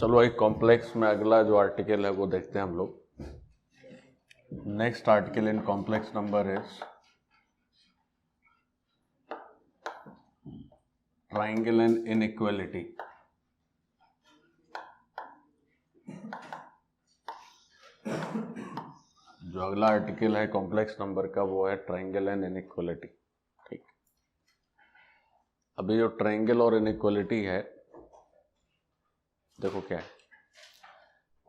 चलो एक कॉम्प्लेक्स में अगला जो आर्टिकल है वो देखते हैं हम लोग। Next article in complex number is triangle and inequality. जो अगला आर्टिकल है कॉम्प्लेक्स नंबर का वो है ट्राइंगल एंड इनइक्वालिटी। ठीक, अभी जो ट्राइंगल और इनइक्वालिटी है, देखो क्या है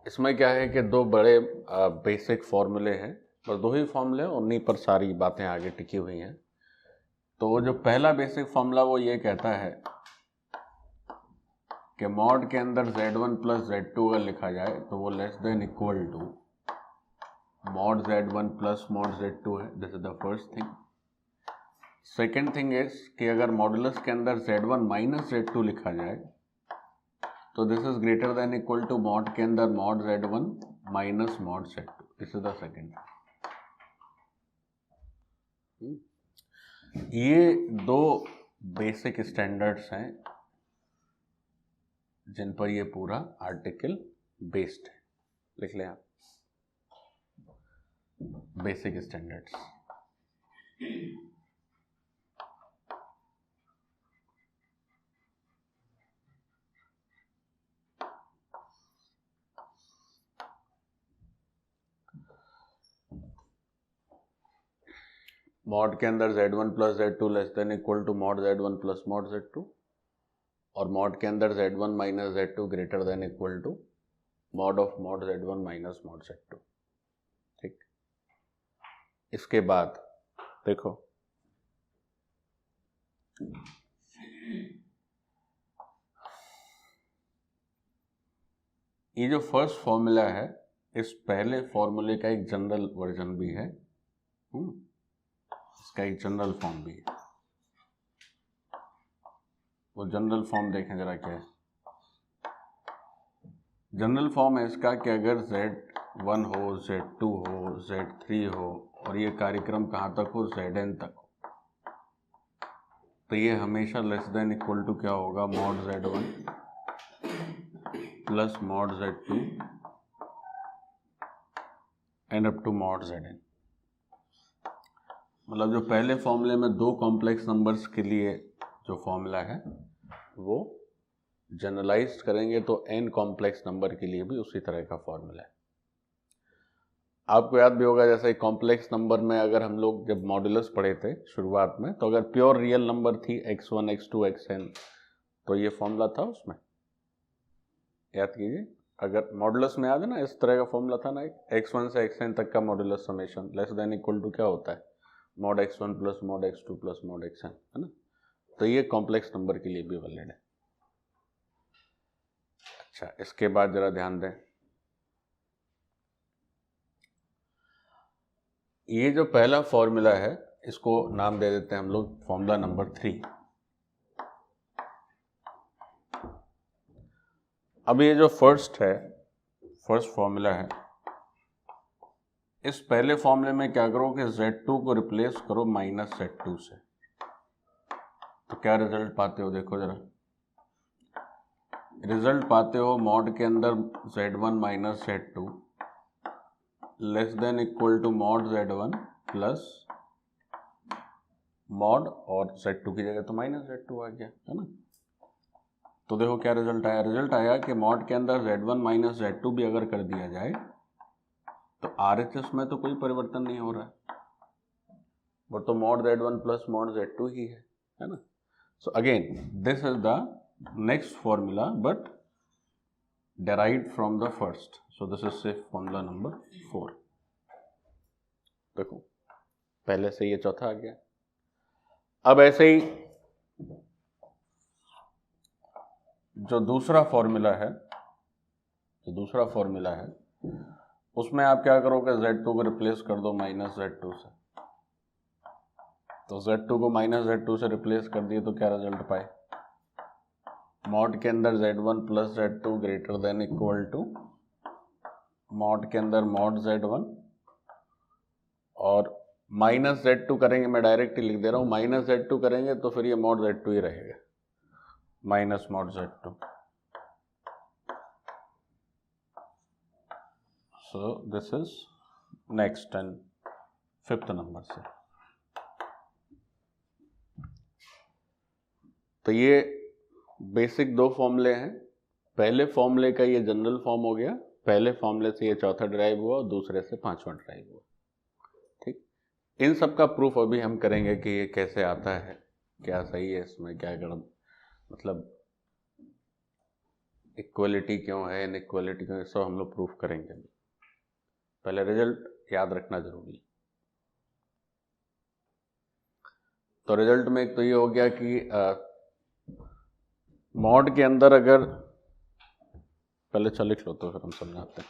इसमें। क्या है कि दो बड़े बेसिक फॉर्मूले हैं, बस दो ही फॉर्मूले, उन्हीं पर सारी बातें आगे टिकी हुई हैं। तो जो पहला बेसिक फॉर्मूला वो ये कहता है कि मॉड के अंदर Z1 प्लस Z2 अगर लिखा जाए तो वो less than equal to mod Z1 plus mod Z2 है। This is the first thing. Second thing is कि अगर मॉडुलस के अंदर Z1 माइनस Z2 लिखा जाए तो this is greater than equal to mod के अंदर mod Z1 minus mod Z2। This is the second. ये दो बेसिक स्टैंडर्ड्स हैं जिन पर ये पूरा आर्टिकल बेस्ड है। लिख लें आप, बेसिक स्टैंडर्ड्स। मॉड के अंदर Z1 plus Z2 less than equal to mod Z1 plus mod Z2, और मॉड के अंदर Z1 minus Z2 greater than equal to mod of mod Z1 minus mod Z2। ठीक, इसके बाद देखो ये जो फर्स्ट फॉर्मूला है, इस पहले फॉर्मूले का एक जनरल वर्जन भी है, इसका एक जनरल फॉर्म भी है। वो जनरल फॉर्म देखें जरा क्या है। जनरल फॉर्म है इसका कि अगर Z1 हो, Z2 हो, Z3 हो और ये कार्यक्रम कहाँ तक हो, Zn तक हो, तो ये हमेशा लेस देन इक्वल टू क्या होगा, mod Z1 plus mod Z2 and up to mod Zn। मतलब जो पहले फॉर्मूले में दो कॉम्प्लेक्स नंबर्स के लिए जो फॉर्मूला है वो जनरलाइज करेंगे तो n कॉम्प्लेक्स नंबर के लिए भी उसी तरह का फॉर्मूला है। आपको याद भी होगा जैसे कॉम्प्लेक्स नंबर में अगर हम लोग जब मॉडुलस पढ़े थे शुरुआत में, तो अगर प्योर रियल नंबर थी x1 x2 xn तो ये फॉर्मूला था उसमें, याद कीजिए। अगर मॉडुलस में याद है ना, इस तरह का फॉर्मूला था ना, x1 से xn तक का modulus summation less than equal to क्या होता है, mod x1 plus mod x2 plus mod xn, है ना। तो ये कॉम्प्लेक्स नंबर के लिए भी वैलिड है। अच्छा, इसके बाद जरा ध्यान दें, ये जो पहला फॉर्मूला है इसको नाम दे देते हैं हम लोग फॉर्मूला नंबर 3। अब ये जो फर्स्ट फॉर्मूला है, इस पहले फॉर्मूले में क्या करो कि Z2 को रिप्लेस करो माइनस Z2 से, तो क्या रिजल्ट पाते हो, देखो जरा। रिजल्ट पाते हो मॉड के अंदर Z1 minus Z2 less than equal to mod Z1 plus mod, और Z2 की जगह तो माइनस Z2 आ गया, है ना। तो देखो क्या रिजल्ट आया। रिजल्ट आया कि मॉड के अंदर Z1 माइनस Z2 भी अगर कर दिया जाए तो RHS में तो कोई परिवर्तन नहीं हो रहा है, वो तो mod Z1 plus mod Z2 ही है ना। So again this is the next formula but derived from the first, so this is say formula number 4। देखो पहले से ये चौथा आ गया। अब ऐसे ही जो दूसरा फॉर्मूला है उसमें आप क्या करोगे, Z2 को रिप्लेस कर दो माइनस Z2 से। तो Z2 को माइनस Z2 से रिप्लेस कर दिए तो क्या रिजल्ट पाए, मॉड के अंदर Z1 plus Z2 greater than equal to mod के अंदर मॉड Z1, और माइनस Z2 करेंगे, मैं डायरेक्ट ही लिख दे रहा हूँ, माइनस Z2 करेंगे तो फिर ये मॉड Z2 ही रहेगा, minus mod Z2। So this is next and fifth number से। तो ये बेसिक दो फॉर्मूले हैं। पहले फॉर्मूले का ये जनरल फॉर्म हो गया, पहले फॉर्मूले से ये चौथा ड्राइव हुआ और दूसरे से पांचवा ड्राइव हुआ। ठीक, इन सब का प्रूफ अभी हम करेंगे कि ये कैसे आता है, क्या सही है इसमें, क्या गलत, मतलब इक्वलिटी क्यों है, इनइक्वलिटी क्यों है, सब हम लोग प्रूफ करेंगे। पहले रिजल्ट याद रखना जरूरी है। तो रिजल्ट में एक तो ये हो गया कि मॉड के अंदर अगर, पहले चल लिख लो तो फिर हम समझाते हैं।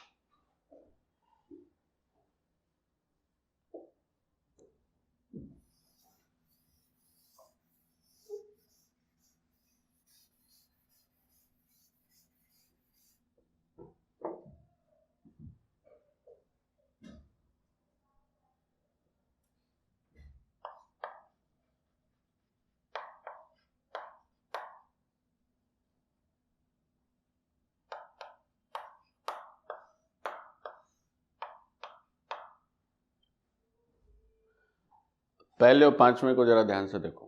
पहले और पांचवें को जरा ध्यान से देखो।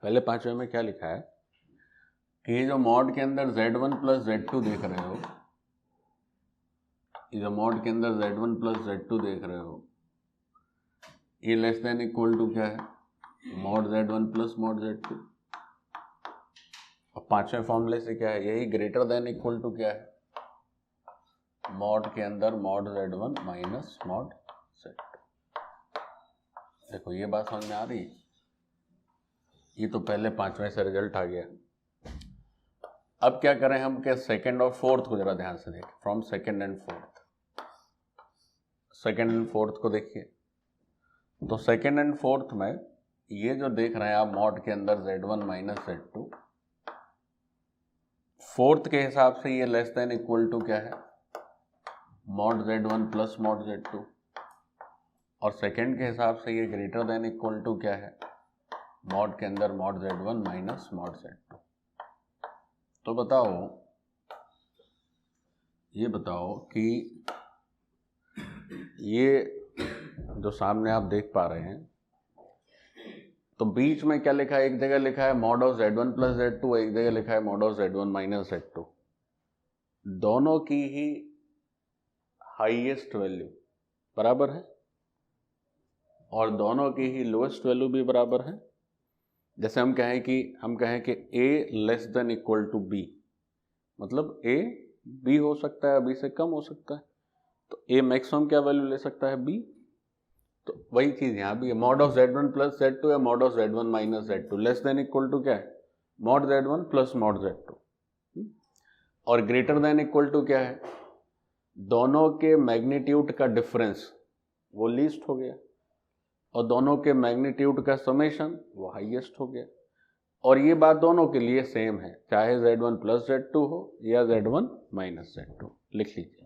पहले पांचवें में क्या लिखा है कि जो मॉड के अंदर Z1 प्लस Z2 देख रहे हो, ये जो मॉड के अंदर Z1 प्लस Z2 देख रहे हो, ये लेस देन इक्वल टू क्या है, mod Z1 plus mod Z2। और पांचवें फॉर्मूले से क्या है, यही ग्रेटर देन इक्वल टू क्या है, मॉड के अंदर mod Z1 minus mod Z2। देखो ये बात समझ में आ रही है। ये तो पहले पांचवें से रिजल्ट आ गया। अब क्या करें हम कि सेकंड और फोर्थ को जरा ध्यान से देखें। From second and fourth, second and fourth को देखिए। तो सेकंड एंड फोर्थ में ये जो देख रहे हैं आप मॉड के अंदर Z1 माइनस Z2, फोर्थ के हिसाब से ये लेस देन इक्वल टू क्या है, mod Z1 plus mod Z2। और सेकंड के हिसाब से ये ग्रेटर देन इक्वल टू क्या है, मॉड के अंदर mod Z1 minus mod Z2। तो बताओ, ये बताओ कि ये जो सामने आप देख पा रहे हैं, तो बीच में क्या लिखा है, एक जगह लिखा है mod of Z1 plus Z2, एक जगह लिखा है mod of Z1 minus Z2। दोनों की ही हाईएस्ट वैल्यू बराबर है और दोनों की ही लोएस्ट वैल्यू भी बराबर है। जैसे हम कहें कि A less than equal to B, मतलब A B हो सकता है, B से कम हो सकता है, तो A मैक्सिमम क्या वैल्यू ले सकता है, B। तो वही चीज यहाँ भी है, mod of Z1 plus Z2 या mod of Z1 minus Z2, less than equal to क्या है, mod Z1 plus mod Z2। और ग्रेटर देन इक्वल टू क्या है, दोनों के मैग्नीट्यूड का डिफरेंस वो लीस्ट हो गया और दोनों के मैग्नीट्यूड का समेशन वो हाईएस्ट हो गया। और ये बात दोनों के लिए सेम है, चाहे Z1 प्लस Z2 हो या Z1 माइनस Z2। लिख लीजिए।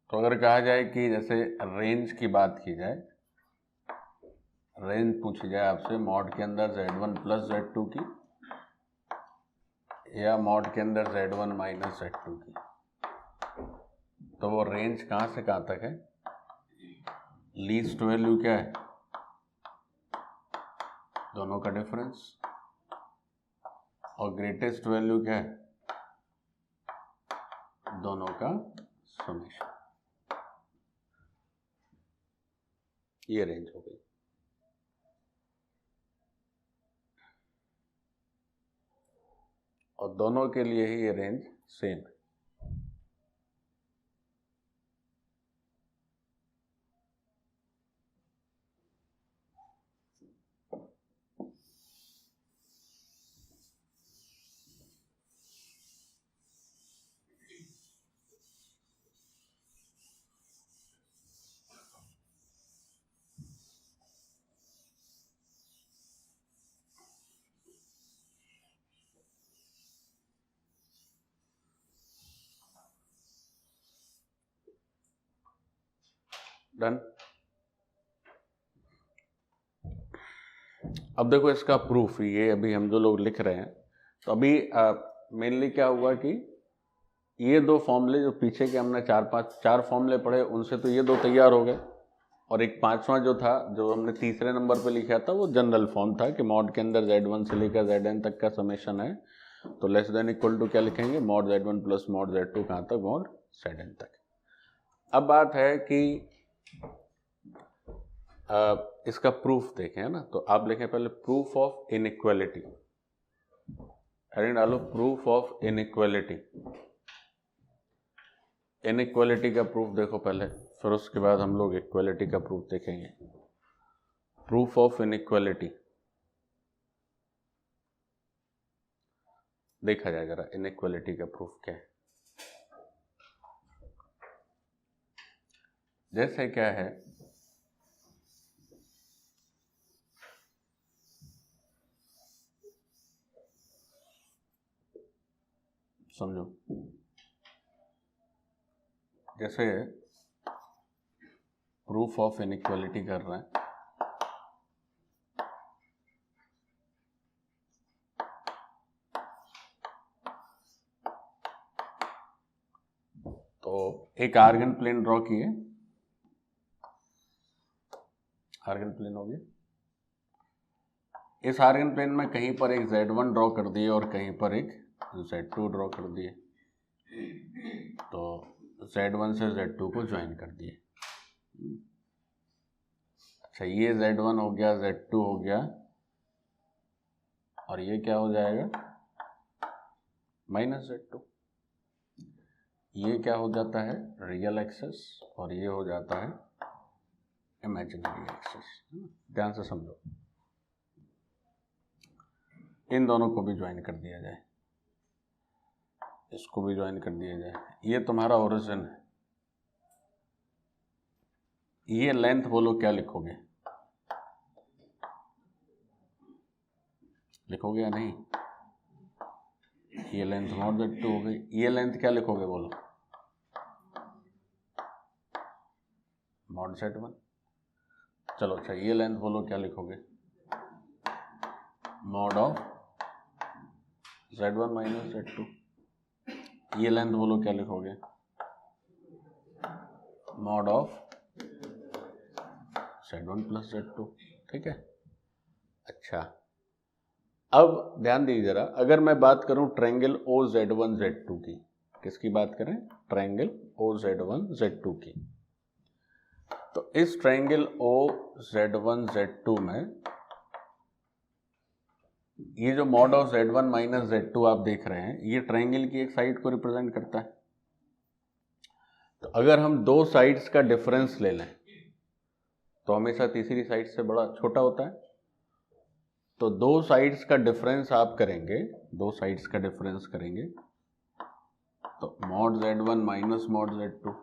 तो अगर कहा जाए कि जैसे रेंज की बात की जाए, रेंज पूछी जाए आपसे मॉड के अंदर Z1 प्लस Z2 की या मॉड के अंदर Z1 माइनस Z2 की, तो वो रेंज कहाँ से कहाँ तक है, लीस्ट वैल्यू क्या है, दोनों का डिफरेंस, और ग्रेटेस्ट वैल्यू क्या है, दोनों का समेशन। ये रेंज हो गई। और दोनों के लिए ही ये रेंज सेम है। डन। अब देखो इसका प्रूफ, ये अभी हम जो लोग लिख रहे हैं, तो अभी मेनली क्या हुआ कि ये दो फॉर्मूले जो पीछे के हमने चार फॉर्मूले पढ़े, उनसे तो ये दो तैयार हो गए, और एक पांचवा जो था, जो हमने तीसरे नंबर पे लिखा था, वो जनरल फॉर्म था कि मॉड के अंदर Z1 से लेकर Zn तक का समेशन है, तो लेस देन इक्वल टू क्या लिखेंगे, mod Z1 plus mod Z2 कहाँ तक, मॉड Zn तक। अब बात है कि इसका प्रूफ देखें, है ना, तो आप लिखें पहले प्रूफ ऑफ इनइक्वालिटी, हेडिंग डालो प्रूफ ऑफ इनइक्वालिटी। इनइक्वालिटी का प्रूफ देखो पहले, फिर उसके बाद हम लोग इक्वालिटी का प्रूफ देखेंगे। प्रूफ ऑफ इनइक्वालिटी देखा जाए जरा, इनइक्वालिटी का प्रूफ क्या है। जैसे क्या है, समझो, जैसे प्रूफ ऑफ इनइक्वालिटी कर रहे हैं, तो एक आर्गन प्लेन ड्रॉ किए, आर्गन प्लेन हो गया। इस आर्गन प्लेन में कहीं पर एक Z1 ड्रॉ कर दिए और कहीं पर एक Z2 ड्रॉ कर दिए, तो Z1 से Z2 को ज्वाइन कर दिए। अच्छा, ये Z1 हो गया, Z2 हो गया, और ये क्या हो जाएगा, माइनस Z2। ये क्या हो जाता है, रियल एक्सेस, और ये हो जाता है इमेजिनरी एक्सेस। ध्यान से समझो, इन दोनों को भी ज्वाइन कर दिया जाए, इसको भी ज्वाइन कर दिया जाए, ये तुम्हारा ओरिजिन है। ये लेंथ बोलो क्या लिखोगे, लिखोगे या नहीं, ये लेंथ मॉड Z2 हो गई, ये लेंथ क्या लिखोगे बोलो, मॉड Z1। चलो अच्छा, ये लेंथ बोलो क्या लिखोगे, mod of Z1 minus Z2। ये लेंथ बोलो क्या लिखोगे, mod of Z1 plus Z2। ठीक है। अच्छा, अब ध्यान दीजिए जरा, अगर मैं बात करूं ट्रायंगल OZ1 Z2 की, किसकी बात करें, ट्रायंगल OZ1 Z2 की, तो इस ट्रायंगल OZ1 Z2 में ये जो mod of Z1 minus Z2 आप देख रहे हैं, ये ट्रायंगल की एक साइड को रिप्रेजेंट करता है। तो अगर हम दो साइड्स का डिफरेंस ले लें, तो हमेशा तीसरी साइड से बड़ा छोटा होता है। तो दो साइड्स का डिफरेंस आप करेंगे, दो साइड्स का डिफरेंस करेंगे, तो mod Z1 minus mod Z2,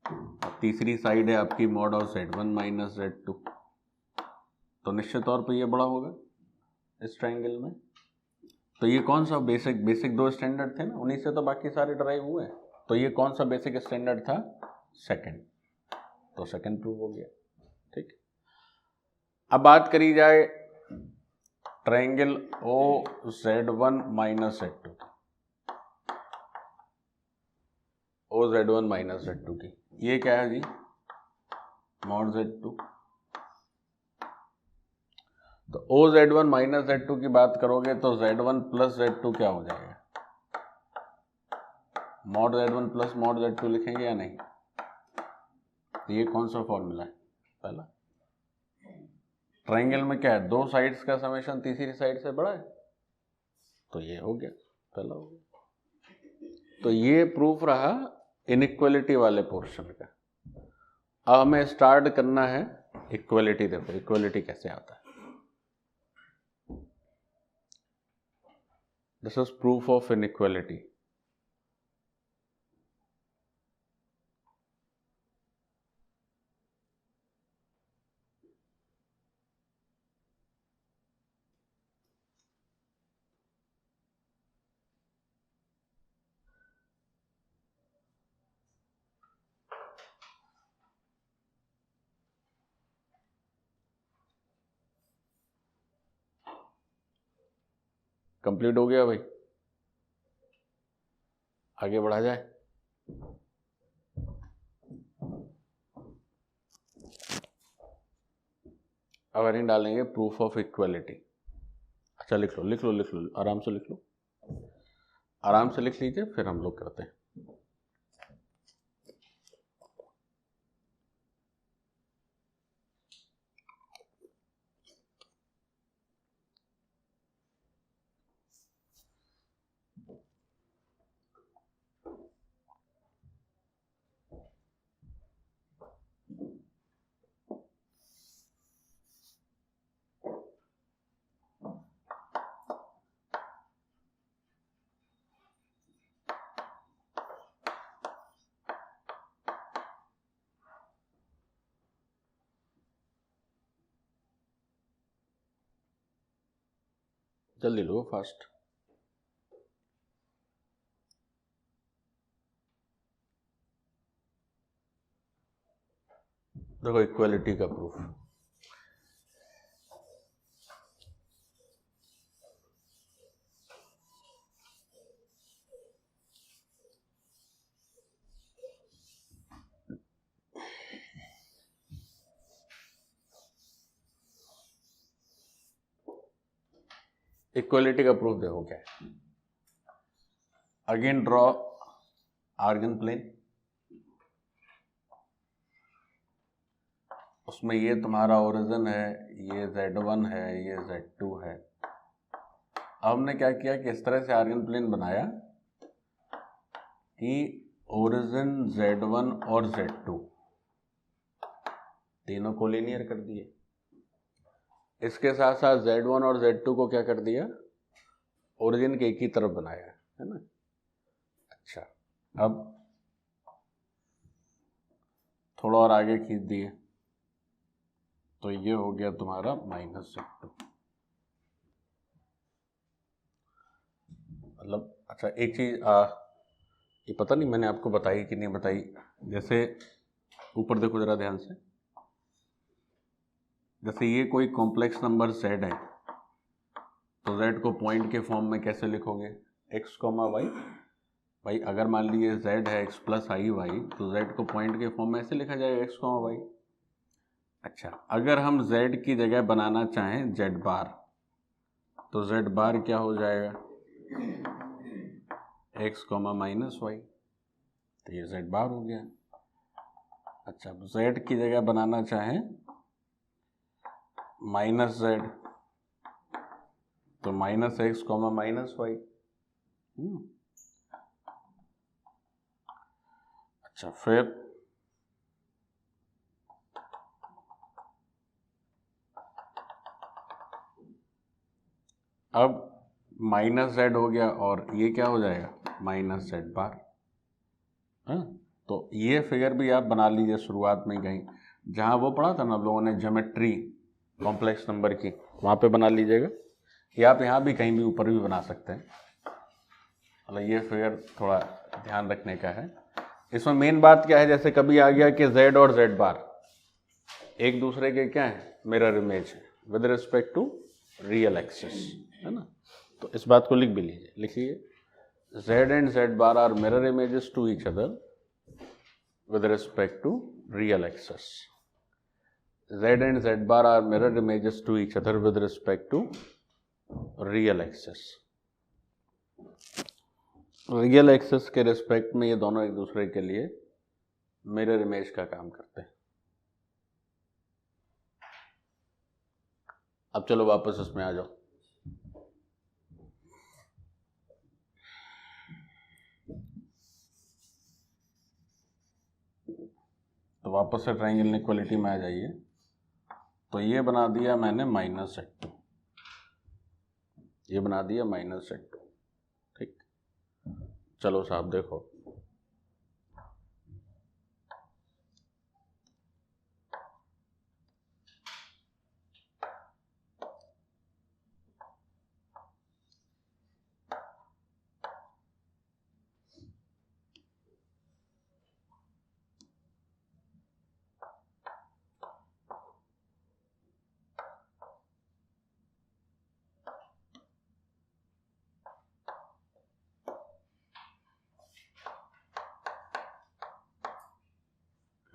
और तीसरी साइड है आपकी mod of Z1 minus Z2, तो निश्चित तौर पर ये बड़ा होगा इस ट्रायंगल में। तो ये कौन सा बेसिक दो स्टैंडर्ड थे ना, उन्हीं से तो बाकी सारे ड्राइव हुए हैं। तो ये कौन सा बेसिक स्टैंडर्ड था, सेकंड, तो सेकंड प्रूव हो गया। ठीक, अब बात करी जाए ट्रायंगल OZ1 माइनस Z2 की, OZ1 माइनस Z2 की, ये क्या है जी, मॉड Z2। तो OZ1 माइनस Z2 की बात करोगे तो Z1 प्लस Z2 क्या हो जाएगा, mod Z1 plus mod Z2 लिखेंगे या नहीं। तो ये कौन सा फॉर्मूला है, पहला। ट्रायंगल में क्या है, दो साइड्स का समेशन तीसरी साइड से बड़ा है, तो ये हो गया, पहला हो गया। तो ये प्रूफ रहा इनइक्वालिटी वाले पोर्शन का। अब हमें स्टार्ट करना है इक्वालिटी। देखो इक्वालिटी कैसे आता है, this is proof of inequality. Complete हो गया भाई, आगे बढ़ा जाए। अब यहीं डालेंगे प्रूफ ऑफ इक्वलिटी। अच्छा लिख लो लिख लो लिख लो, आराम से लिख लो, आराम से लिख लीजिए, फिर हम लोग करते हैं। जल्दी लो, फास्ट। देखो इक्वलिटी का प्रूफ, इक्वलिटी का प्रूफ देखो क्या है। अगेन ड्रॉ आर्गन प्लेन, उसमें ये तुम्हारा ओरिजिन है, ये Z1 है, ये Z2 है। अब हमने क्या किया कि इस तरह से आर्गन प्लेन बनाया कि ओरिजिन Z1 और Z2 तीनों को लीनियर कर दिए। इसके साथ साथ Z1 और Z2 को क्या कर दिया, ओरिजिन के एक ही तरफ बनाया, है ना। अच्छा, अब थोड़ा और आगे खींच दिए तो ये हो गया तुम्हारा -Z2। मतलब अच्छा एक चीज ये पता नहीं मैंने आपको बताई कि नहीं बताई, जैसे ऊपर देखो जरा ध्यान से, जैसे ये कोई कॉम्प्लेक्स नंबर Z है तो Z को पॉइंट के फॉर्म में कैसे लिखोगे, x, y। भाई अगर मान लीजिए Z है x + i y तो Z को पॉइंट के फॉर्म में ऐसे लिखा जाएगा x, y। अच्छा, अगर हम Z की जगह बनाना चाहें Z बार तो Z बार क्या हो जाएगा, x, -y, तो ये Z बार हो गया। अच्छा, Z की जगह बनाना चाहें -z तो -x, -y। अच्छा, फिर अब -z हो गया और ये क्या हो जाएगा, -z बार। हाँ, तो ये फिगर भी आप बना लीजिए शुरुआत में कहीं, जहाँ वो पढ़ा था ना आप लोगों ने ज्योमेट्री कॉम्प्लेक्स नंबर की, वहाँ पे बना लीजिएगा, या आप यहाँ भी कहीं भी ऊपर भी बना सकते हैं। मतलब ये फिगर थोड़ा ध्यान रखने का है। इसमें मेन बात क्या है, जैसे कभी आ गया कि Z और Z बार एक दूसरे के क्या है, मिरर इमेज है with respect to real axis, है ना। तो इस बात को लिख भी लीजिए, लिखिए Z and Z bar are mirror images to each other with respect to real axis. Z and Z bar are mirror images to each other with respect to real axis. Real axis के respect में ये दोनों एक दूसरे के लिए mirror image का काम करते हैं। अब चलो वापस इसमें आ जाओ। तो वापस से ट्रायंगल इक्वलिटी में आ जाइए। तो ये बना दिया मैंने -Z2, ये बना दिया -Z2, ठीक। चलो साहब देखो,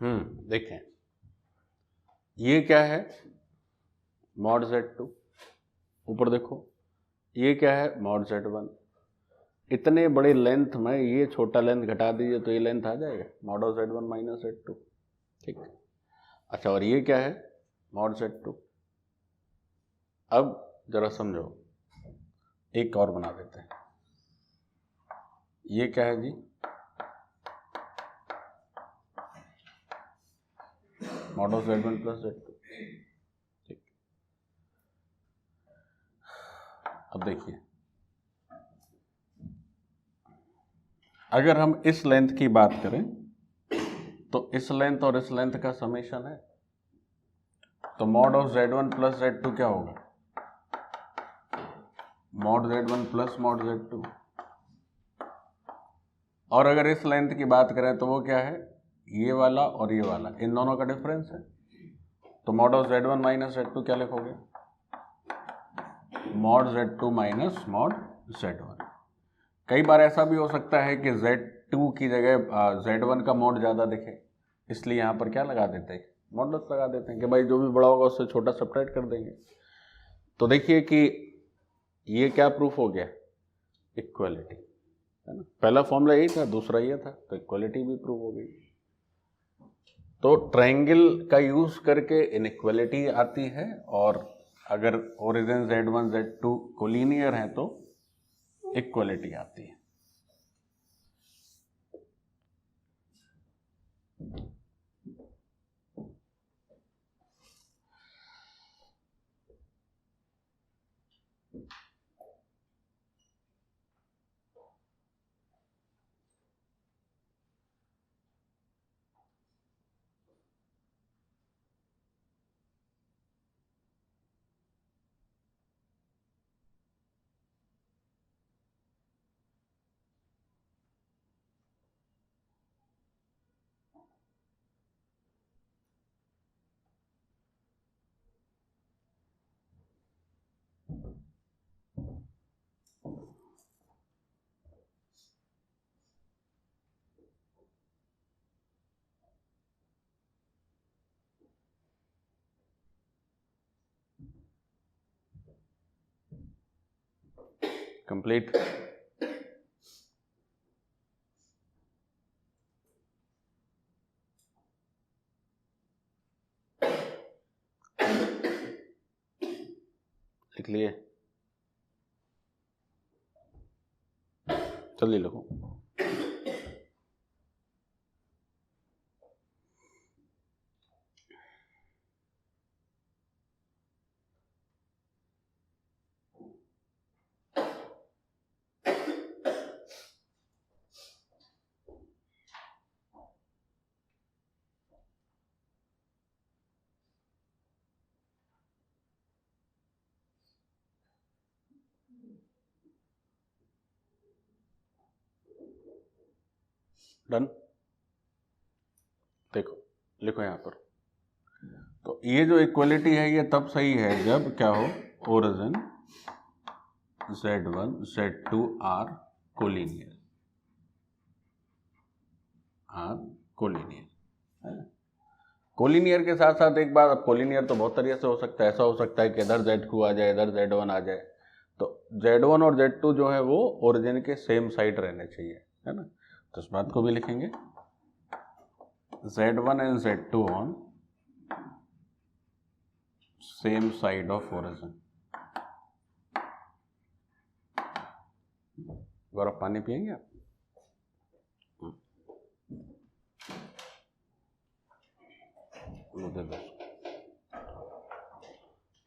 देखें ये क्या है, मॉड Z2, ऊपर देखो ये क्या है, मॉड Z1। इतने बड़े लेंथ में ये छोटा लेंथ घटा दीजिए तो ये लेंथ आ जाएगा, mod of Z1 minus Z2। ठीक है, अच्छा, और ये क्या है, मॉड Z2। अब जरा समझो, एक और बना देते हैं। ये क्या है जी, mod of Z1 plus Z2। ठीक, अब देखिए अगर हम इस लेंथ की बात करें तो इस लेंथ और इस लेंथ का समेशन है, तो mod of Z1 plus Z2 क्या होगा, mod Z1 plus mod Z2। और अगर इस लेंथ की बात करें तो वो क्या है, ये वाला और ये वाला, इन दोनों का डिफरेंस है। तो mod of Z1 minus Z2 क्या लिखोगे, mod Z2 minus mod Z1। कई बार ऐसा भी हो सकता है कि Z2 की जगह Z1 का मॉड ज़्यादा दिखे, इसलिए यहाँ पर क्या लगा देते हैं, मॉडुलस लगा देते हैं कि भाई जो भी बड़ा होगा उससे छोटा सब्ट्रैक्ट कर देंगे। तो देखिए कि ये क्या प्रूफ हो गया, इक्वलिटी, है ना। पहला फॉर्मूला यही था, दूसरा ये था, तो इक्वलिटी भी प्रूव हो गई। तो ट्रायंगल का यूज करके इनइक्वलिटी आती है, और अगर ओरिजिन Z1 Z2 कोलिनियर हैं तो इक्वलिटी आती है। कंप्लीट। लिख लिए, जल्दी लिखो। डन, देखो लिखो यहाँ पर। तो ये जो इक्वलिटी है ये तब सही है जब क्या हो, origin Z1 Z2 are collinear, collinear के साथ साथ एक बात, अब कोलिनियर तो बहुत तरीके से हो सकता है, ऐसा हो सकता है कि इधर Z2 आ जाए, इधर Z1 आ जाए। तो Z1 और Z2 जो है वो ओरिजिन के सेम साइड रहने चाहिए, है ना। तो इस बात को भी लिखेंगे, Z1 and Z2 on same side of origin. Gaurav पानी पिएंगे आप?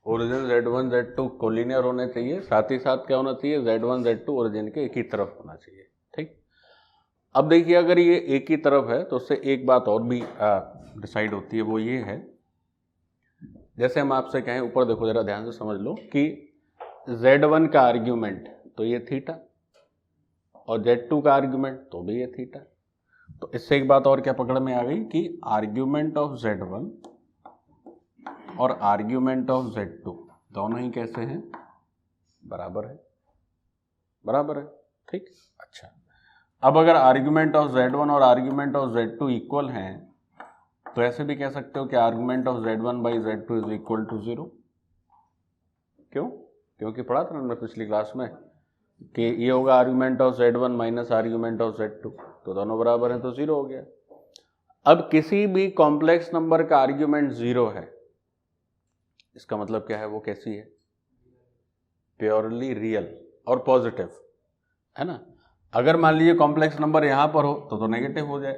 ओरिजिन Z1 Z2 कोलिनियर होने चाहिए, साथ ही साथ क्या होना चाहिए, Z1 Z2 ओरिजिन के एक ही तरफ होना चाहिए। ठीक, अब देखिए अगर ये एक ही तरफ है तो उससे एक बात और भी डिसाइड होती है, वो ये है, जैसे हम आपसे कहें, ऊपर देखो जरा ध्यान से समझ लो कि Z1 का आर्ग्यूमेंट तो ये थीटा, और Z2 का आर्ग्यूमेंट तो भी ये थीटा। तो इससे एक बात और क्या पकड़ में आ गई कि आर्ग्यूमेंट ऑफ Z1 और आर्ग्यूमेंट ऑफ Z2 दोनों ही कैसे हैं, बराबर है, बराबर है। ठीक, अच्छा, अब अगर आर्ग्यूमेंट ऑफ Z1 और आर्ग्यूमेंट ऑफ Z2 इक्वल हैं तो ऐसे भी कह सकते हो कि argument of z1 by z2 is equal to 0। क्यों? क्योंकि पढ़ा था हमने पिछली क्लास में कि ये होगा argument of z1 minus argument of z2, तो दोनों बराबर हैं तो 0 हो गया। अब किसी भी कॉम्प्लेक्स नंबर का आर्ग्यूमेंट 0 है, इसका मतलब क्या है? वो कैसी है? प्योरली रियल और पॉजिटिव, है ना। अगर मान लीजिए कॉम्प्लेक्स नंबर यहां पर हो तो नेगेटिव हो जाए,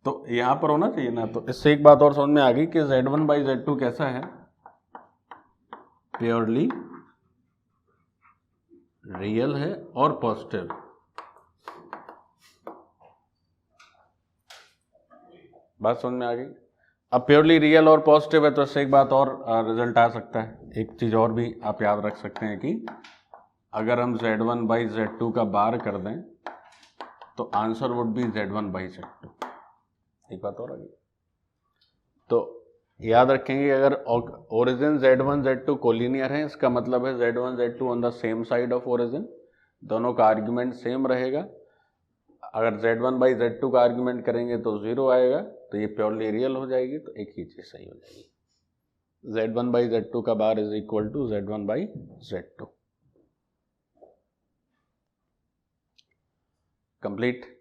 तो यहां पर होना चाहिए ना। तो इससे एक बात और समझ में आ गई कि z1 बाई z2 कैसा है? प्योरली रियल है और पॉजिटिव। बात समझ में आ गई? अब प्योरली रियल और पॉजिटिव है तो इससे एक बात और रिजल्ट आ सकता है। एक चीज और भी आप याद रख सकते हैं कि अगर हम z1 बाई z2 का बार कर दें तो answer would be z1 by z2। एक बात और आ गई। तो याद रखेंगे अगर ओरिजिन z1 z2 कोलिनियर है, इसका मतलब है z1 z2 on the same side of origin, दोनों का आर्ग्यूमेंट सेम रहेगा। अगर z1 बाई z2 का आर्ग्यूमेंट करेंगे तो 0 आएगा, तो ये प्योरली रियल हो जाएगी, तो एक ही चीज सही हो जाएगी। z1 बाई z2 का bar is equal to z1 by z2। Complete.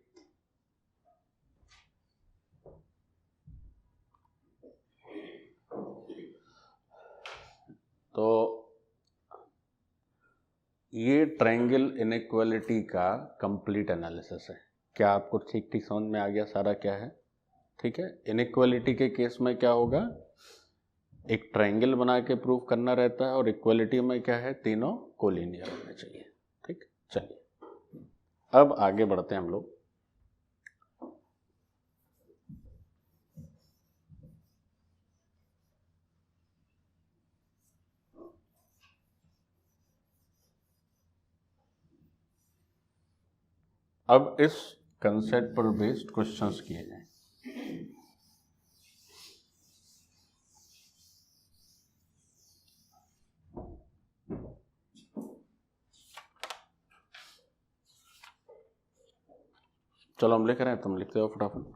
तो ये ट्रायंगल इनइक्वालिटी का कंप्लीट एनालिसिस है। क्या आपको ठीक ठीक समझ में आ गया सारा क्या है? ठीक है। इनइक्वालिटी के केस में क्या होगा? एक ट्रायंगल बना के प्रूव करना रहता है, और इक्वालिटी में क्या है? तीनों कोलिनियर होने चाहिए। ठीक, चलिए अब आगे बढ़ते हैं हम लोग। अब इस कंसेप्ट पर बेस्ड क्वेश्चंस किए जाएं। चलो हम लिख रहे हैं, तुम लिखते हो फटाफट।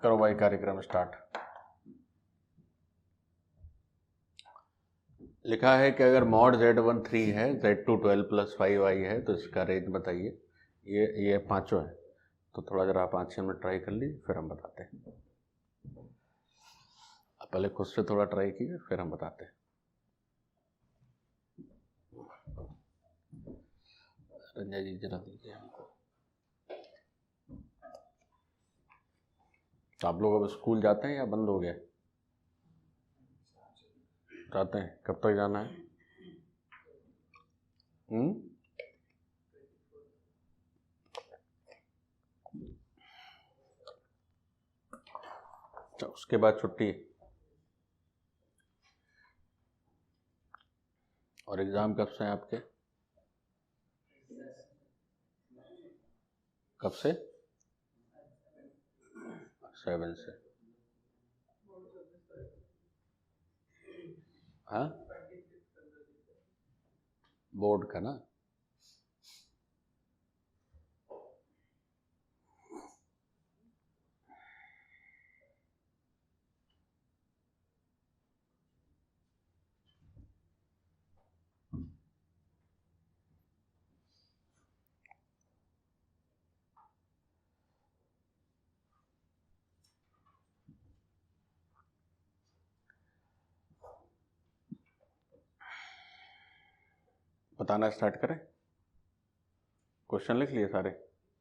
करो भाई कार्यक्रम स्टार्ट। लिखा है कि अगर मॉड Z1 3 है, Z2 12 + 5i है, तो इसका रेंज बताइए। ये पांचों है, तो थोड़ा जरा 5-6 मिनट ट्राई कर लीजिए, फिर हम बताते हैं। पहले खुद से थोड़ा ट्राई कीजिए, फिर हम बताते हैं। रंजा जी जरा दीजिए हमको। तो आप लोग अब स्कूल जाते हैं या बंद हो गया? जाते हैं। कब तक जाना है? तो उसके बाद छुट्टी और एग्जाम कब से हैं आपके? कब से? 7 से। हाँ, बोर्ड का ना। बताना स्टार्ट करें? क्वेश्चन लिख लिए सारे?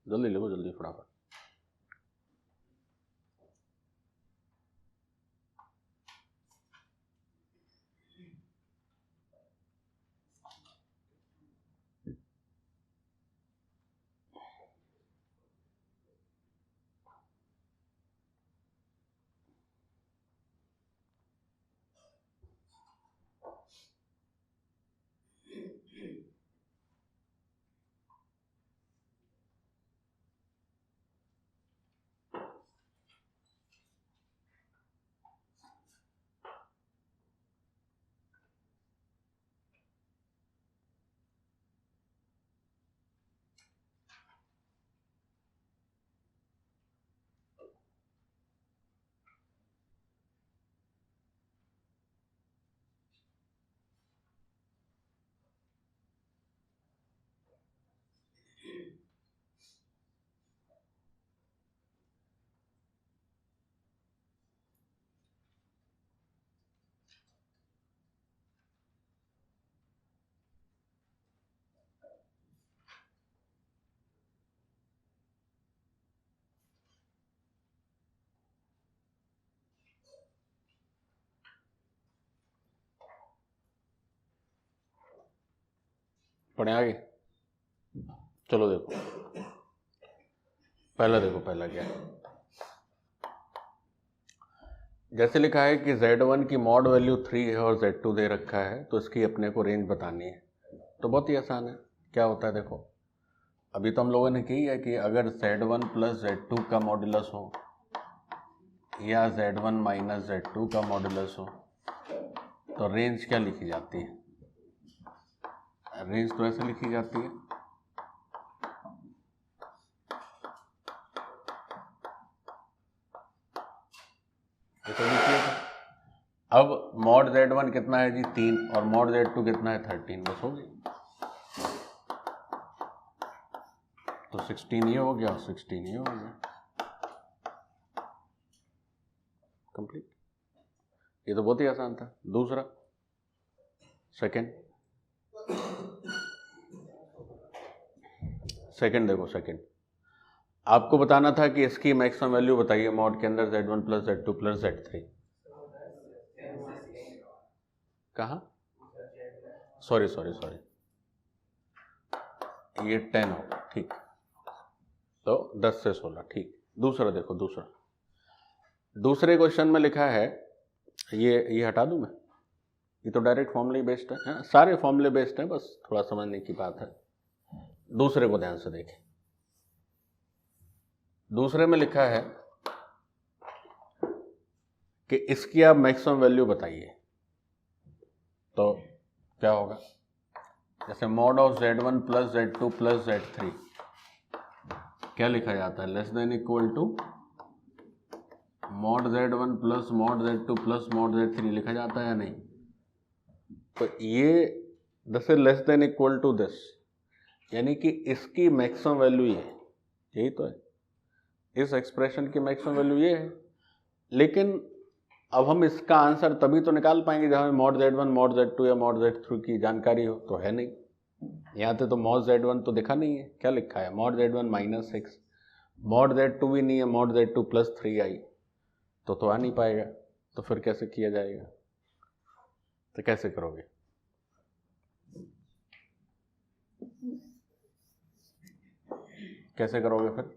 जल्दी लिखो, जल्दी फटाफट। पढ़े आगे? चलो देखो, पहला देखो, पहला क्या है। जैसे लिखा है कि Z1 की मॉड वैल्यू 3 है और Z2 दे रखा है, तो इसकी अपने को रेंज बतानी है। तो बहुत ही आसान है। क्या होता है देखो, अभी तो हम लोगों ने की है कि अगर Z1 + Z2 का मॉड्यूलस हो या Z1 - Z2 का मॉड्यूलस हो, तो रेंज क्या लिखी जाती है? रेंज तो ऐसे लिखी जाती है, तो लिखिए। अब मॉड Z1 कितना है जी? 3, और मॉड Z2 कितना है? 13। बस हो गई। तो 16 ये हो गया, 16 ये हो गया, कंप्लीट। ये तो बहुत ही आसान था। दूसरा, सेकंड देखो। सेकंड आपको बताना था कि इसकी मैक्सिमम वैल्यू बताइए मॉड के अंदर Z1 + Z2 + Z3। कहाँ? सॉरी, ये 10 होगा, ठीक। तो 10 से 16, ठीक। दूसरा देखो, दूसरे क्वेश्चन में लिखा है, ये हटा दूं मैं? ये तो डायरेक्ट फॉर्मूले बेस्ड है, सारे फॉर्मूले बेस्ड हैं, बस थोड़ा समझने की बात है। दूसरे को ध्यान से देखें। दूसरे में लिखा है कि इसकी आप मैक्सिमम वैल्यू बताइए, तो क्या होगा? जैसे mod of Z1 + Z2 + Z3 क्या लिखा जाता है? Less than equal to mod Z1 plus mod Z2 plus mod Z3 लिखा जाता है या नहीं? तो ये this is less than equal to this, यानी कि इसकी मैक्सिमम वैल्यू ये है, यही तो है, इस एक्सप्रेशन की मैक्सिमम वैल्यू ये है। लेकिन अब हम इसका आंसर तभी तो निकाल पाएंगे जब हमें मॉड Z1 मॉड Z2 या मॉड Z3 की जानकारी हो, तो है नहीं। यहाँ पे तो मॉड Z1 तो दिखा नहीं है, क्या लिखा है? Mod Z1 minus 6, mod Z2 भी नहीं है, मॉड Z2 प्लस 3i, तो आ नहीं पाएगा। तो फिर कैसे किया जाएगा? तो कैसे करोगे? कैसे करोगे फिर?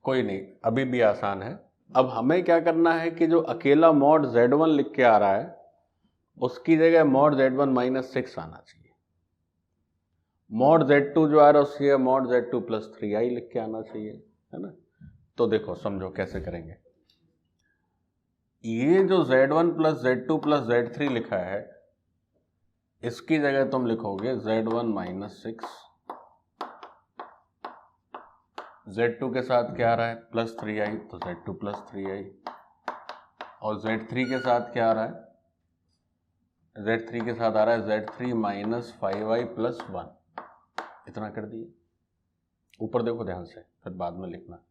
कोई नहीं, अभी भी आसान है। अब हमें क्या करना है कि जो अकेला मॉड Z1 लिख के आ रहा है उसकी जगह मॉड Z1 माइनस 6 आना चाहिए। मॉड Z2 जो आ रहा है उसकी मॉड Z2 प्लस 3i लिख के आना चाहिए, है ना? तो देखो समझो कैसे करेंगे। ये जो Z1 plus Z2 plus Z3 लिखा है इसकी जगह तुम लिखोगे Z1 माइनस 6, Z2 के साथ क्या आ रहा है? प्लस 3i, तो Z2 प्लस 3i, और Z3 के साथ क्या आ रहा है? Z3 के साथ आ रहा है Z3 माइनस 5i प्लस 1, इतना कर दिए। ऊपर देखो ध्यान से, फिर बाद में लिखना।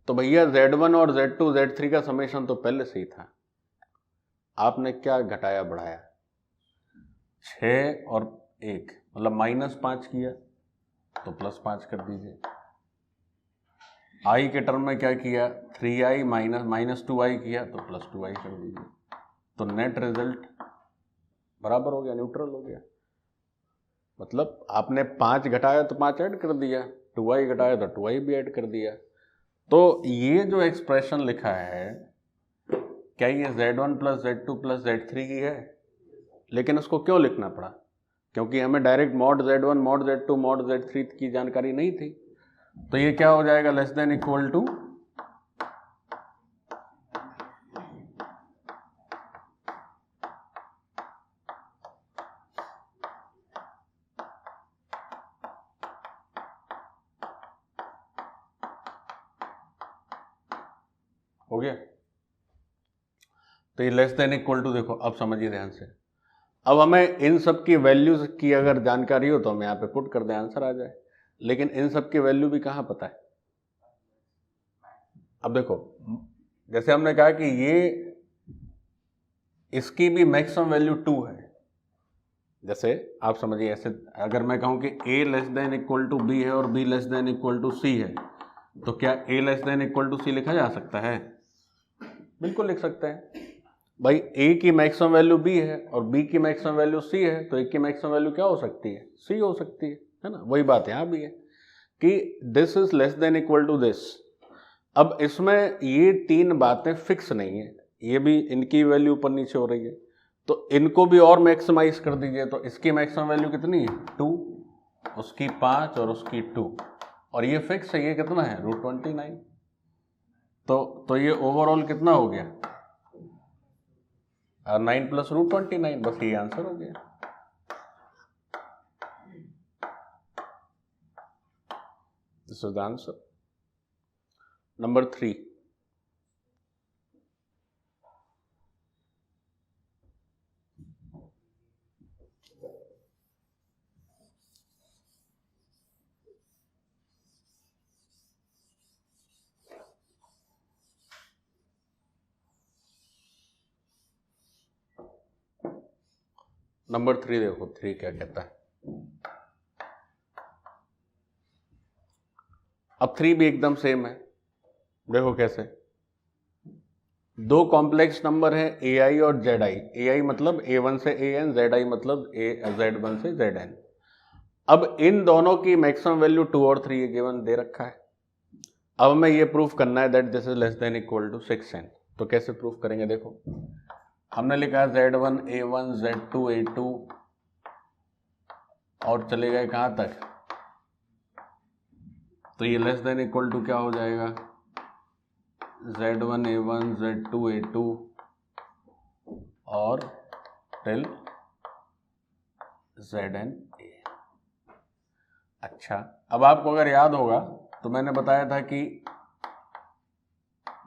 तो भैया Z1 और Z2 Z3 का समेशन तो पहले से ही था, आपने क्या घटाया बढ़ाया? 6 और 1 मतलब माइनस 5 किया, तो प्लस 5 कर दीजिए। i के टर्म में क्या किया? 3i माइनस 2i किया, तो प्लस 2i कर दीजिए। तो नेट रिजल्ट बराबर हो गया, न्यूट्रल हो गया। मतलब आपने 5 घटाया तो 5 ऐड कर दिया, 2i घटाया तो 2i भी ऐड कर दिया। तो ये जो एक्सप्रेशन लिखा है क्या ये Z1 plus Z2 plus Z3 की है? लेकिन उसको क्यों लिखना पड़ा? क्योंकि हमें direct mod Z1 mod Z2 mod Z3 की जानकारी नहीं थी। तो ये क्या हो जाएगा? लेस देन इक्वल टू हो गया। तो ये लेस देन इक्वल टू, देखो अब समझिए ध्यान से। अब हमें इन सब की वैल्यूज की अगर जानकारी हो तो हम यहाँ पे पुट कर दें, आंसर आ जाए। लेकिन इन सब की वैल्यू भी कहाँ पता है? अब देखो, जैसे हमने कहा कि ये इसकी भी मैक्सिमम वैल्यू 2 है। जैसे आप समझिए, ऐसे अगर मैं कहूँ कि a less than equal to b है और b less than equal to c है, तो क्या a less than equal to c लिखा जा सकता है? बिल्कुल लिख सकते हैं भाई। a की मैक्सिमम वैल्यू b है और b की मैक्सिमम वैल्यू c है, तो a की मैक्सिमम वैल्यू क्या हो सकती है? c हो सकती है ना? वही बात यहाँ भी है कि this is less than equal to this. अब इसमें ये 3 बातें फिक्स नहीं है, ये भी इनकी वैल्यू ऊपर नीचे हो रही है, तो इनको भी और मैक्सिमाइज कर दीजिए। तो इसकी मैक्सिमम वैल्यू कितनी है? 2, उसकी 5 और उसकी 2, और ये फिक्स है, ये कितना है? √29। तो ये ओवरऑल कितना हो गया? 9 प्लस √29, बस ये आंसर हो गया। This is the answer. Number 3, number 3 देखो, 3 क्या कहता है। अब 3 भी एकदम सेम है, देखो कैसे। 2 कॉम्प्लेक्स नंबर है ai और zi। ai मतलब a1 से an, zi मतलब z1 से zn। अब इन दोनों की मैक्सिमम वैल्यू 2 और 3 गिवन दे रखा है। अब हमें ये प्रूफ करना है that this is less than equal to 6n। तो कैसे प्रूफ करेंगे? देखो, हमने लिखा है z1 a1 z2 a2 और चले गए कहाँ तक? तो ये लेस देन इक्वल टू क्या हो जाएगा? z1 a1 z2 a2 और टिल zn a। अच्छा, अब आपको अगर याद होगा तो मैंने बताया था कि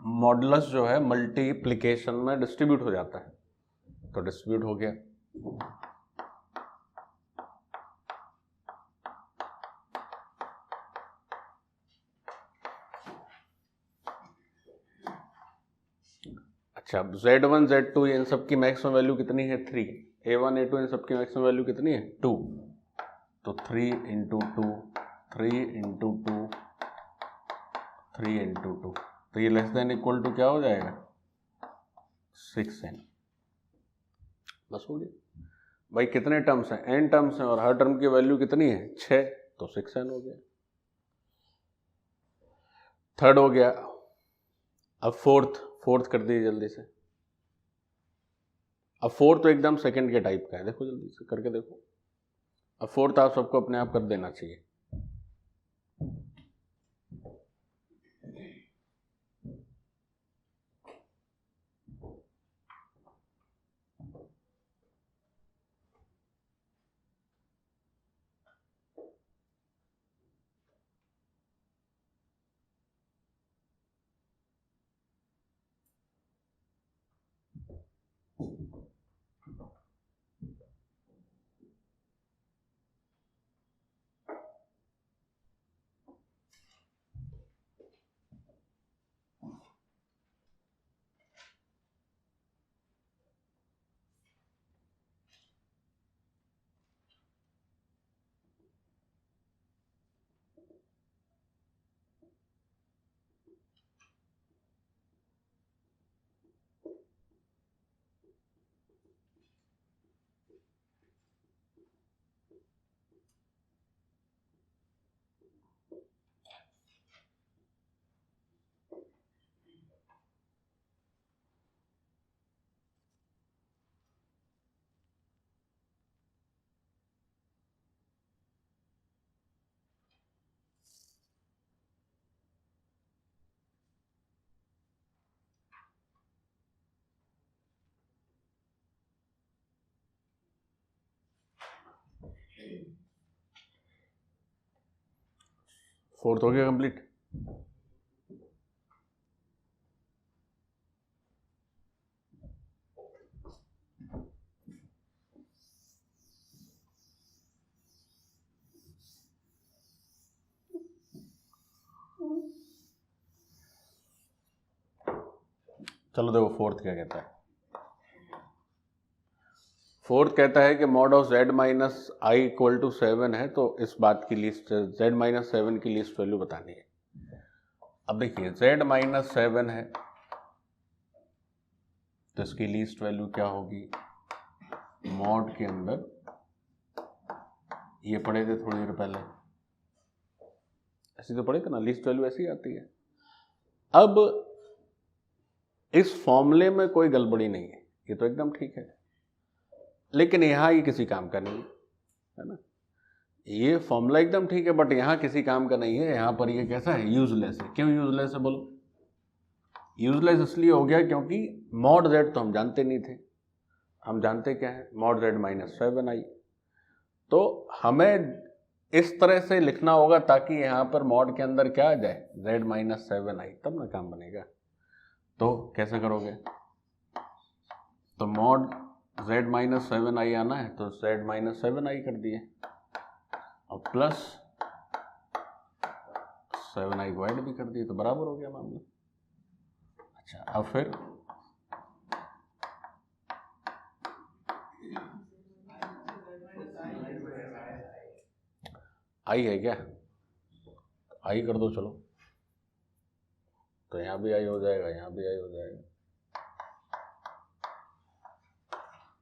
मॉडुलस जो है मल्टीप्लिकेशन में डिस्ट्रीब्यूट हो जाता है, तो डिस्ट्रीब्यूट हो गया। अच्छा, Z1 Z2 इन सब की मैक्सिमम वैल्यू कितनी है 3, A1 A2 इन सब की मैक्सिमम वैल्यू कितनी है 2, तो 3 इंटू 2, 3 इंटू 2, 3 इंटू 2, तो ये लेस देन इक्वल टू क्या हो जाएगा 6n। बस हो गया भाई। कितने टर्म्स हैं, n टर्म्स हैं, और हर टर्म की वैल्यू कितनी है 6, तो 6n हो गया। थर्ड हो गया। अब फोर्थ कर दीजिए जल्दी से। अब फोर्थ तो एकदम सेकंड के टाइप का है, देखो जल्दी से करके देखो। अब फोर्थ आप सबको अपने आप कर देना चाहिए। फोर्थ हो गया कंप्लीट। चलो देखो फोर्थ क्या कहता है। फोर्थ कहता है कि mod of z minus i equal to 7 है, तो इस बात की लिस्ट z माइनस 7 की लिस्ट वैल्यू बतानी है। अब देखिए z माइनस 7 है, तो इसकी लीस्ट वैल्यू क्या होगी, मॉड के अंदर ये पढ़े थे थोड़ी देर पहले, ऐसी तो पढ़े थे ना, लीस्ट वैल्यू ऐसी आती है। अब इस फॉर्मूले में कोई गड़बड़ी नहीं है, ये तो एकदम ठीक है, लेकिन यहां ये किसी काम का नहीं है ना। ये फॉर्मूला एकदम ठीक है, बट यहां किसी काम का नहीं है। यहां पर ये कैसा है, यूजलेस है। क्यों यूजलेस है बोलो? यूजलेस इसलिए हो गया क्योंकि मॉड z तो हम जानते नहीं थे। हम जानते क्या है, मॉड z माइनस 7 आई। तो हमें इस तरह से लिखना होगा ताकि यहां पर मॉड के अंदर क्या आ जाए, z माइनस 7 आई, तब ना काम बनेगा। तो कैसे करोगे, तो मॉड z माइनस 7 आई आना है, तो z माइनस 7 आई कर दिए और प्लस 7 आई को ऐड भी कर दिए, तो बराबर हो गया मामला। अच्छा, अब फिर आई है क्या, आई कर दो चलो, तो यहां भी आई हो जाएगा, यहां भी आई हो जाएगा,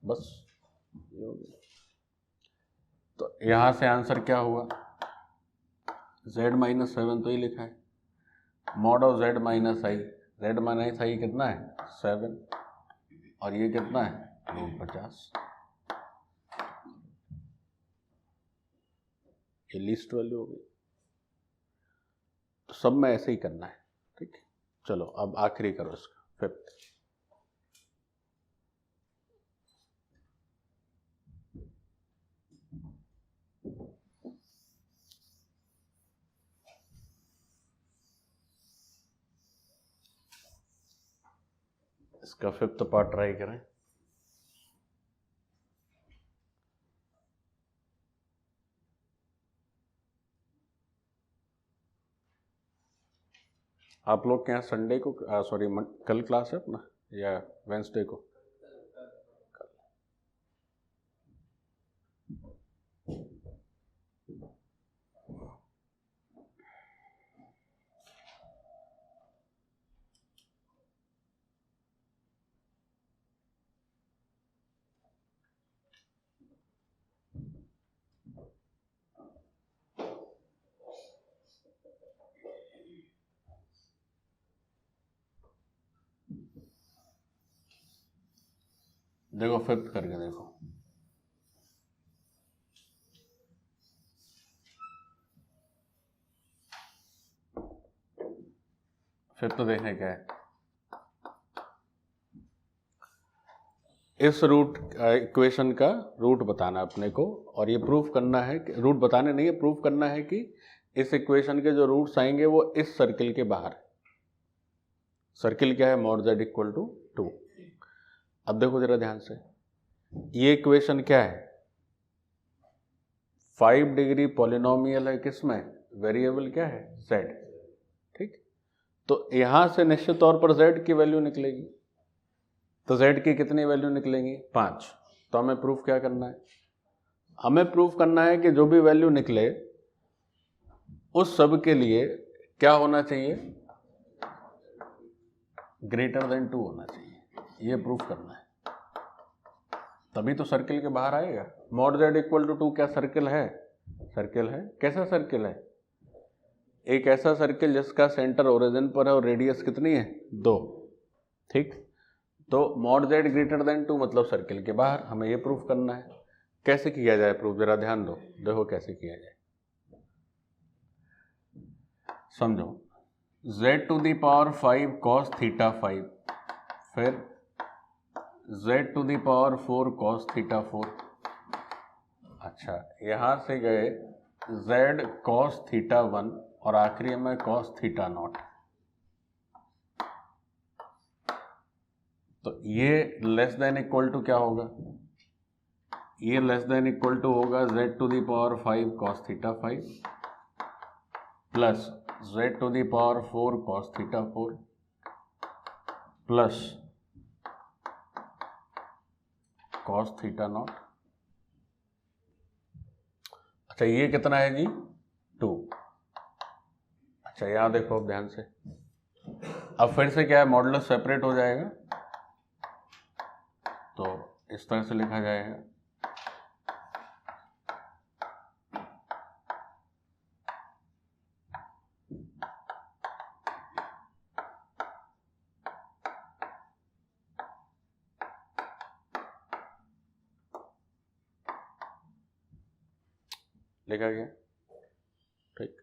बस ये हो गया। तो यहां से आंसर क्या हुआ, z माइनस 7 तो ही लिखा है, mod of z minus i, z minus i कितना है 7, और ये कितना है रूट 50। ये लिस्ट वैल्यू हो गई। तो सब में ऐसे ही करना है, ठीक है। चलो अब आखिरी करो इसका, फिफ्थ। इसका फिफ्थ पार्ट ट्राई करें। आप लोग के यहाँ संडे को सॉरी कल क्लास है अपना या वेंसडे को? देखो फिफ्थ करके देखो। फिफ्थ तो देखने क्या है, इस रूट इक्वेशन का रूट बताना अपने को, और ये प्रूफ करना है कि रूट बताने नहीं है, प्रूफ करना है कि इस इक्वेशन के जो रूट्स आएंगे वो इस सर्किल के बाहर है। सर्किल क्या है? Mod z equal to 2। अब देखो जरा ध्यान से, ये इक्वेशन क्या है? 5 डिग्री पॉलिनोमियल है, किसमें? वेरिएबल क्या है? z। ठीक, तो यहां से निश्चित तौर पर z की वैल्यू निकलेगी। तो z की कितनी वैल्यू निकलेंगी? 5। तो हमें प्रूफ क्या करना है? हमें प्रूफ करना है कि जो भी वैल्यू निकले उस सब के लिए क्या होना चाहिए? ग्रेटर देन 2 होना चाहिए। ये प्रूफ करना है, तभी तो सर्किल के बाहर आएगा। मॉड z इक्वल टू 2 क्या सर्किल है? सर्किल है। कैसा सर्किल है? एक ऐसा सर्किल जिसका सेंटर ओरिजिन पर है और रेडियस कितनी है? 2। ठीक, तो मॉड z ग्रेटर देन 2 मतलब सर्किल के बाहर। हमें ये प्रूफ करना है। कैसे किया जाए प्रूफ? जरा ध्यान दो, देखो कैसे किया जाए, समझो। z to the power 5 cos theta 5, फिर z to the power 4 cos theta 4। अच्छा, यहां से गए z cos थीटा 1 और आखिरी में cos थीटा नॉट। तो ये लेस देन इक्वल टू क्या होगा? ये लेस देन इक्वल टू होगा z to the power 5 cos theta 5 plus z to the power 4 cos theta 4 plus cos theta naught. अच्छा, ये कितना है जी? 2। अच्छा, यहां देखो अब ध्यान से, अब फिर से क्या है? मॉडुलस सेपरेट हो जाएगा, तो इस तरह से लिखा जाएगा। लिखा गया, ठीक।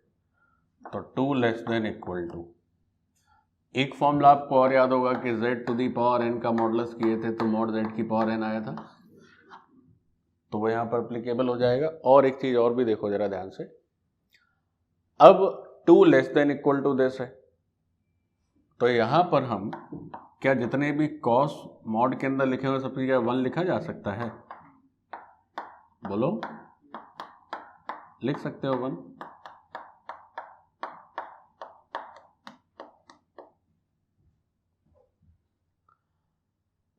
तो 2 लेस देन इक्वल टू, एक फॉर्मूला आपको और याद होगा कि z to the power n का मॉडुलस किए थे तो मॉड z की पावर n आया था, तो वो यहाँ पर एप्लीकेबल हो जाएगा। और एक चीज और भी देखो जरा ध्यान से, अब 2 less than equal to this है, तो यहां पर हम क्या जितने भी कॉस मॉड के अंदर लिखे हुए सबकी जगह 1 लिखा जा सकता है? बोलो, लिख सकते हो 1?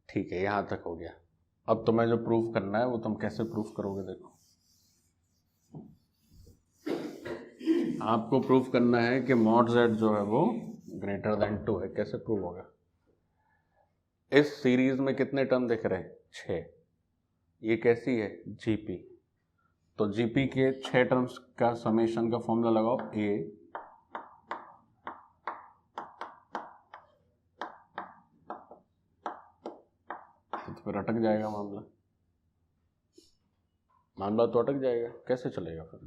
ठीक है, यहां तक हो गया। अब तुम्हें जो प्रूफ करना है वो तुम कैसे प्रूफ करोगे? देखो, आपको प्रूफ करना है कि मॉड z जो है वो ग्रेटर देन 2 है। कैसे प्रूफ होगा? इस सीरीज में कितने टर्म दिख रहे हैं? 6। ये कैसी है? जीपी। तो जीपी के 6 टर्म्स का समेशन का फॉर्मूला लगाओ, a तो फिर अटक जाएगा मामला। मामला तो अटक जाएगा, कैसे चलेगा फिर?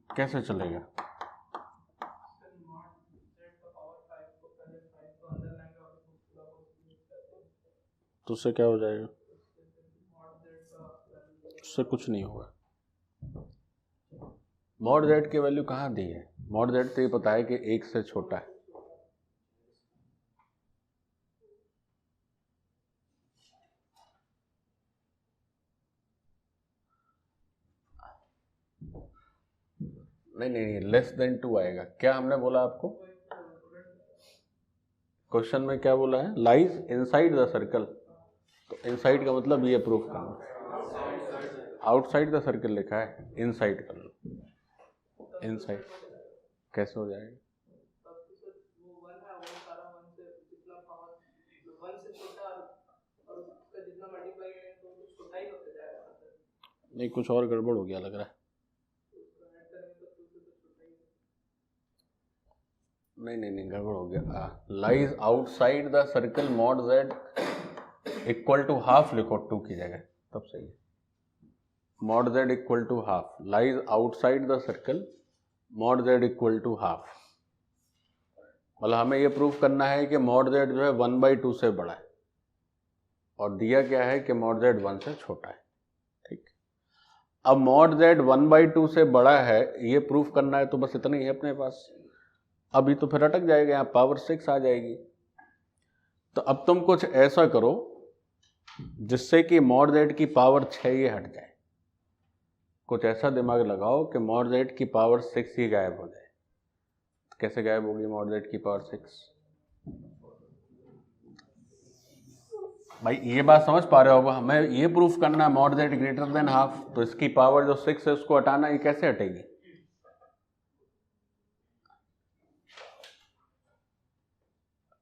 कैसे चलेगा? तो उससे क्या हो जाएगा? उससे कुछ नहीं होगा। मॉड जेड की वैल्यू कहाँ दी है? मॉड जेड तो ये पता है कि 1 से छोटा है। नहीं नहीं, लेस देन 2 आएगा। क्या हमने बोला आपको? क्वेश्चन में क्या बोला है? Lies inside the circle. तो इनसाइड का मतलब ये प्रूफ करना। आउटसाइड द सर्कल लिखा है, इनसाइड कर लो। इनसाइड कैसे हो जाएगा? नहीं, कुछ और गड़बड़ हो गया लग रहा है। नहीं गड़बड़ हो गया। Lies outside the circle mod z equal to half लिखो 2 की जगह, तब सही है। Mod z equal to half, lies outside the circle mod z equal to half. मतलब हमें ये प्रूफ करना है कि मॉड जेड जो है 1/2 से बड़ा है, और दिया क्या है कि मॉड जेड 1 से छोटा है। ठीक, अब मॉड जेड 1/2 से बड़ा है, ये प्रूफ करना है, तो बस इतना ही है अपने पास। अभी तो फिर अटक जाएगा, यहाँ पावर 6 आ जाएगी। तो अब तुम कुछ ऐसा करो जिससे कि मॉड जेड की पावर 6 ये हट जाए। कुछ ऐसा दिमाग लगाओ कि मॉड जेड की पावर 6 ही गायब हो जाए। तो कैसे गायब होगी मॉड जेड की पावर 6? भाई ये बात समझ पा रहे हो? हमें ये प्रूफ करना है mod Z greater than half, तो इसकी पावर जो 6 है उसको हटाना, ये कैसे हटेगी?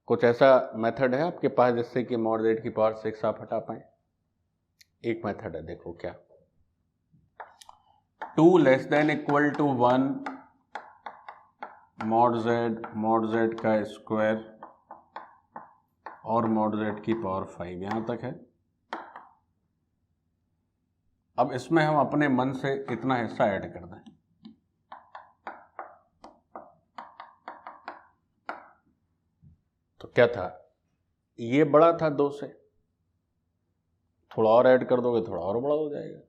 कुछ ऐसा मेथड है आपके पास जिससे कि मॉड जेड की पावर 6 आप हटा पाए? एक मेथड है, देखो क्या। 2 less than equal to 1 mod z का स्क्वायर और मॉड जेड की पावर 5, यहां तक है। अब इसमें हम अपने मन से इतना हिस्सा ऐड कर दें। तो क्या था? ये बड़ा था 2 से, थोड़ा और ऐड कर दोगे थोड़ा और बड़ा हो जाएगा,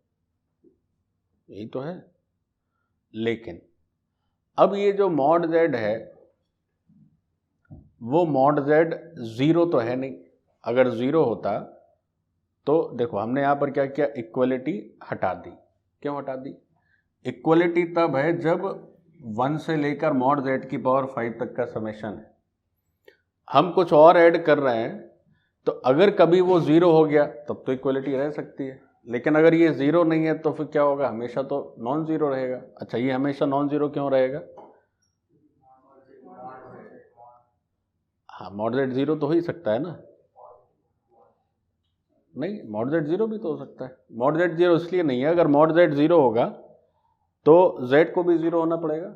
यही तो है। लेकिन अब ये जो मॉड जेड है, वो मॉड जेड 0 तो है नहीं। अगर 0 होता तो देखो हमने यहां पर क्या किया, इक्वलिटी हटा दी। क्यों हटा दी? इक्वलिटी तब है जब 1 से लेकर मॉड जेड की पावर 5 तक का समेशन है। हम कुछ और ऐड कर रहे हैं, तो अगर कभी वो 0 हो गया तब तो इक्वलिटी रह सकती है, लेकिन अगर ये 0 नहीं है तो फिर क्या होगा? हमेशा तो नॉन जीरो रहेगा। अच्छा, ये हमेशा नॉन जीरो क्यों रहेगा? हाँ, मॉड जेड 0 तो हो ही सकता है ना। नहीं, मॉड जेड 0 भी तो हो सकता है। मॉड जेड 0 इसलिए नहीं है, अगर मॉड जेड 0 होगा तो z को भी 0 होना पड़ेगा,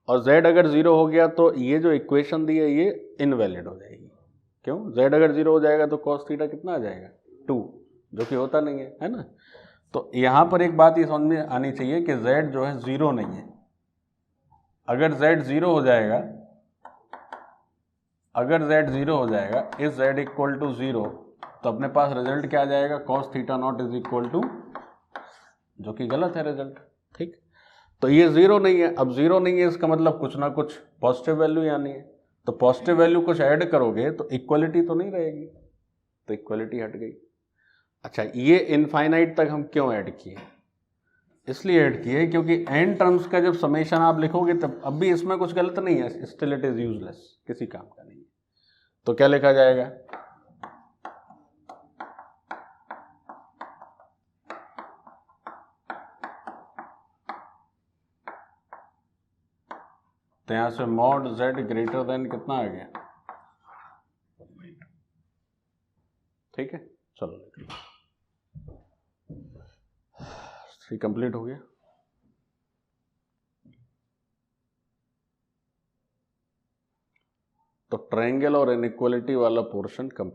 और z अगर 0 हो गया तो ये जो इक्वेशन दी है ये इनवैलिड हो जाएगी। क्यों? z अगर 0 हो जाएगा तो cos थीटा कितना आ जाएगा? 2, जो कि होता नहीं है ना। तो यहाँ पर एक बात ये समझ में आनी चाहिए कि z जो है 0 नहीं है। अगर z 0 हो जाएगा, इस z इक्वल टू 0, तो अपने पास रिजल्ट क्या आ जाएगा? cos theta naught is equal to, जो कि गलत है रिजल्ट। ठीक, तो ये 0 नहीं है। अब 0 नहीं है, इसका मतलब कुछ ना कुछ पॉजिटिव वैल्यू आनी है। तो पॉजिटिव वैल्यू कुछ ऐड करोगे तो इक्वलिटी तो नहीं रहेगी, तो इक्वलिटी हट गई। अच्छा, ये इनफाइनाइट तक हम क्यों ऐड किए? इसलिए ऐड किए क्योंकि एन टर्म्स का जब समेशन आप लिखोगे तब अब भी इसमें कुछ गलत नहीं है, स्टिल इट इज यूजलेस, किसी काम का नहीं है। तो क्या लिखा जाएगा? तो यहां से मॉड जेड ग्रेटर देन कितना आ गया? ठीक है, चलो कंप्लीट हो गया। तो ट्रायंगल और इनइक्वालिटी वाला पोर्शन कंप्लीट।